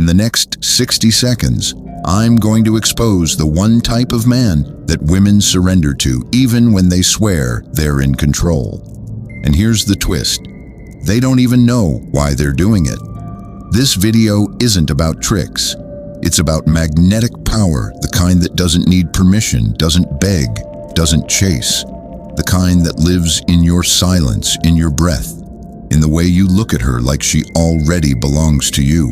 In the next 60 seconds, I'm going to expose the one type of man that women surrender to even when they swear they're in control. And here's the twist. They don't even know why they're doing it. This video isn't about tricks. It's about magnetic power, the kind that doesn't need permission, doesn't beg, doesn't chase. The kind that lives in your silence, in your breath, in the way you look at her like she already belongs to you.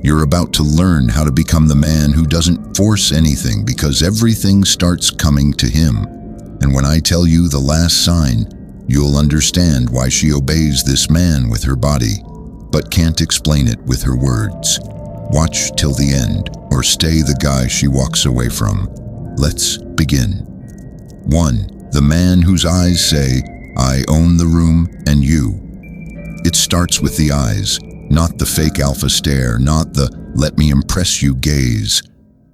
You're about to learn how to become the man who doesn't force anything because everything starts coming to him. And when I tell you the last sign, you'll understand why she obeys this man with her body, but can't explain it with her words. Watch till the end, or stay the guy she walks away from. Let's begin. 1. The man whose eyes say, I own the room and you. It starts with the eyes, not the fake alpha stare, not the let me impress you gaze.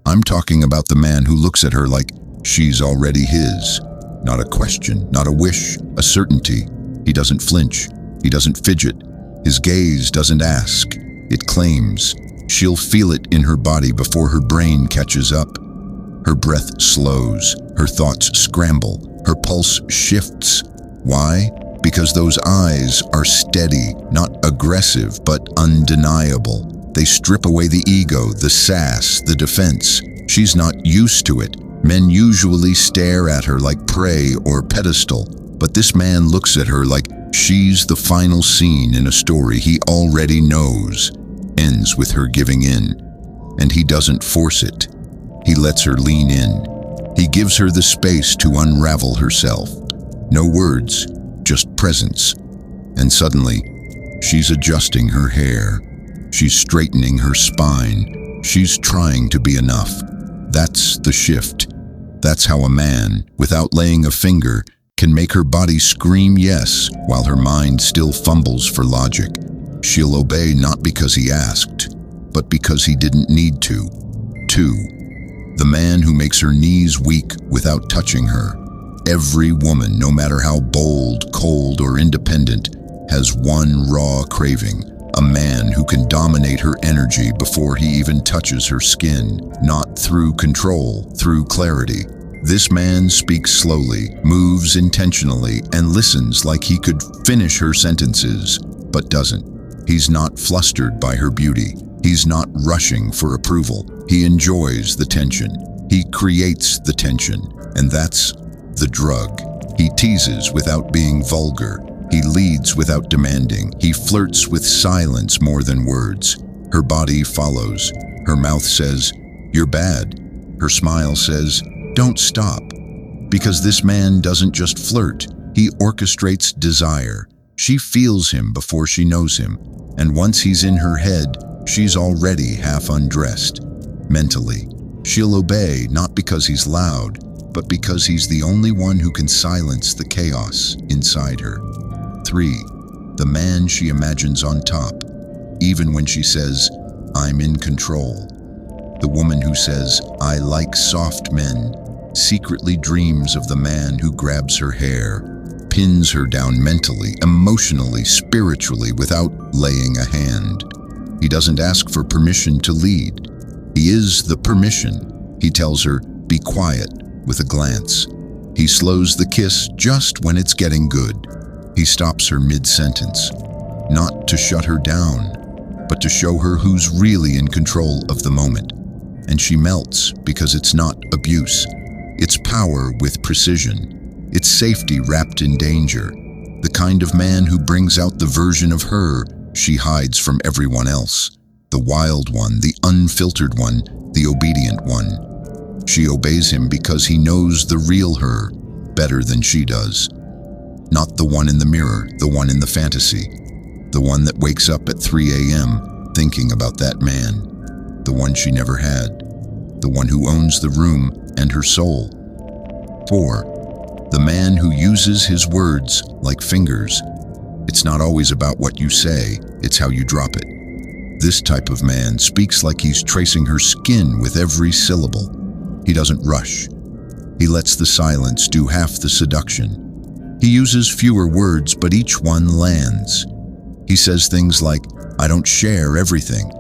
I'm talking about the man who looks at her like she's already his. Not a question, not a wish, a certainty. He doesn't flinch. He doesn't fidget. His gaze doesn't ask. It claims. She'll feel it in her body before her brain catches up. Her breath slows. Her thoughts scramble. Her pulse shifts. Why? Because those eyes are steady, not aggressive, but undeniable. They strip away the ego, the sass, the defense. She's not used to it. Men usually stare at her like prey or pedestal, but this man looks at her like she's the final scene in a story he already knows. Ends with her giving in. And he doesn't force it. He lets her lean in. He gives her the space to unravel herself. No words, just presence. And suddenly, she's adjusting her hair. She's straightening her spine. She's trying to be enough. That's the shift. That's how a man, without laying a finger, can make her body scream yes while her mind still fumbles for logic. She'll obey not because he asked, but because he didn't need to. 2. The man who makes her knees weak without touching her. Every woman, no matter how bold, cold, or independent, has one raw craving. A man who can dominate her energy before he even touches her skin, not through control, through clarity. This man speaks slowly, moves intentionally, and listens like he could finish her sentences, but doesn't. He's not flustered by her beauty. He's not rushing for approval. He enjoys the tension. He creates the tension, and that's the drug. He teases without being vulgar. He leads without demanding. He flirts with silence more than words. Her body follows. Her mouth says, "You're bad." Her smile says, "Don't stop." Because this man doesn't just flirt, he orchestrates desire. She feels him before she knows him, and once he's in her head, she's already half undressed. Mentally, she'll obey not because he's loud, but because he's the only one who can silence the chaos inside her. 3. The man she imagines on top, even when she says, "I'm in control." The woman who says, "I like soft men," secretly dreams of the man who grabs her hair, pins her down mentally, emotionally, spiritually, without laying a hand. He doesn't ask for permission to lead. He is the permission. He tells her, "Be quiet," with a glance. He slows the kiss just when it's getting good. He stops her mid-sentence, not to shut her down, but to show her who's really in control of the moment. And she melts because it's not abuse. It's power with precision. It's safety wrapped in danger. The kind of man who brings out the version of her she hides from everyone else. The wild one, the unfiltered one, the obedient one. She obeys him because he knows the real her better than she does. Not the one in the mirror, the one in the fantasy. The one that wakes up at 3 a.m. thinking about that man. The one she never had. The one who owns the room and her soul. 4. The man who uses his words like fingers. It's not always about what you say, it's how you drop it. This type of man speaks like he's tracing her skin with every syllable. He doesn't rush. He lets the silence do half the seduction. He uses fewer words, but each one lands. He says things like, "I don't share everything,"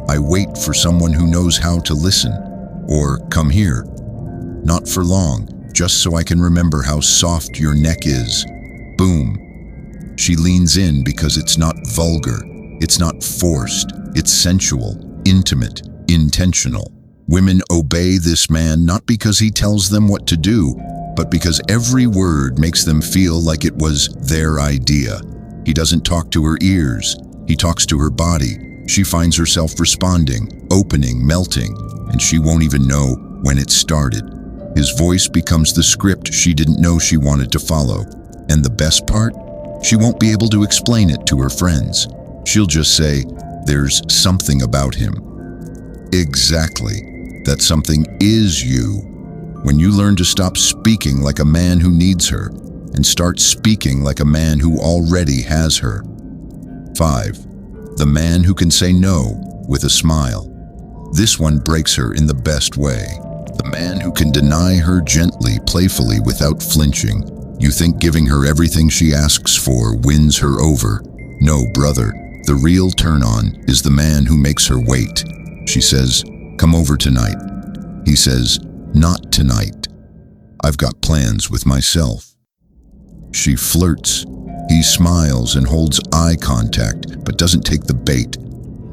I wait for someone who knows how to listen. Or, come here. Not for long, just so I can remember how soft your neck is. Boom. She leans in because it's not vulgar. It's not forced. It's sensual, intimate, intentional. Women obey this man not because he tells them what to do, but because every word makes them feel like it was their idea. He doesn't talk to her ears. He talks to her body. She finds herself responding, opening, melting, and she won't even know when it started. His voice becomes the script she didn't know she wanted to follow. And the best part? She won't be able to explain it to her friends. She'll just say, "There's something about him." Exactly. That something is you. When you learn to stop speaking like a man who needs her and start speaking like a man who already has her. 5. The man who can say no with a smile. This one breaks her in the best way. The man who can deny her gently, playfully, without flinching. You think giving her everything she asks for wins her over. No, brother. The real turn-on is the man who makes her wait. She says, "Come over tonight." He says, "Not tonight. I've got plans with myself." She flirts. He smiles and holds eye contact, but doesn't take the bait.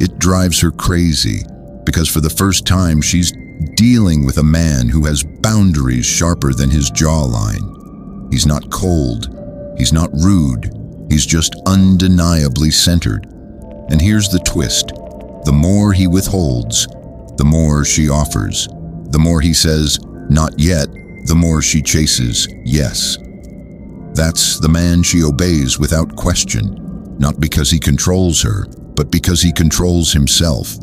It drives her crazy, because for the first time she's dealing with a man who has boundaries sharper than his jawline. He's not cold. He's not rude. He's just undeniably centered. And here's the twist. The more he withholds, the more she offers. The more he says, "Not yet," the more she chases, "Yes." That's the man she obeys without question, not because he controls her, but because he controls himself.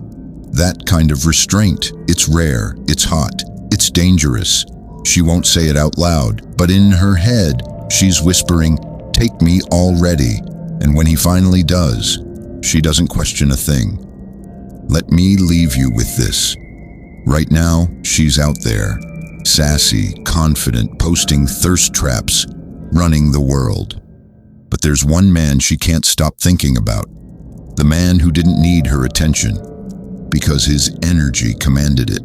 That kind of restraint, it's rare, it's hot, it's dangerous. She won't say it out loud, but in her head, she's whispering, "Take me already." And when he finally does, she doesn't question a thing. Let me leave you with this. Right now, she's out there, sassy, confident, posting thirst traps, running the world. But there's one man she can't stop thinking about. The man who didn't need her attention, because his energy commanded it.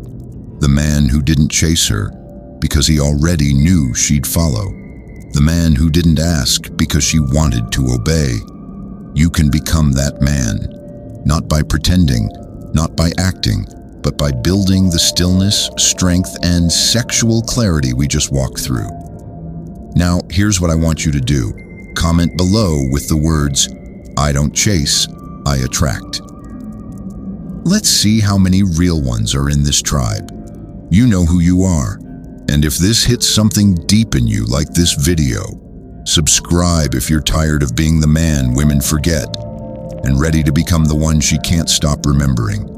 The man who didn't chase her, because he already knew she'd follow. The man who didn't ask because she wanted to obey. You can become that man, not by pretending, not by acting, but by building the stillness, strength, and sexual clarity we just walked through. Now, here's what I want you to do. Comment below with the words, "I don't chase, I attract." Let's see how many real ones are in this tribe. You know who you are. And if this hits something deep in you like this video, subscribe if you're tired of being the man women forget and ready to become the one she can't stop remembering.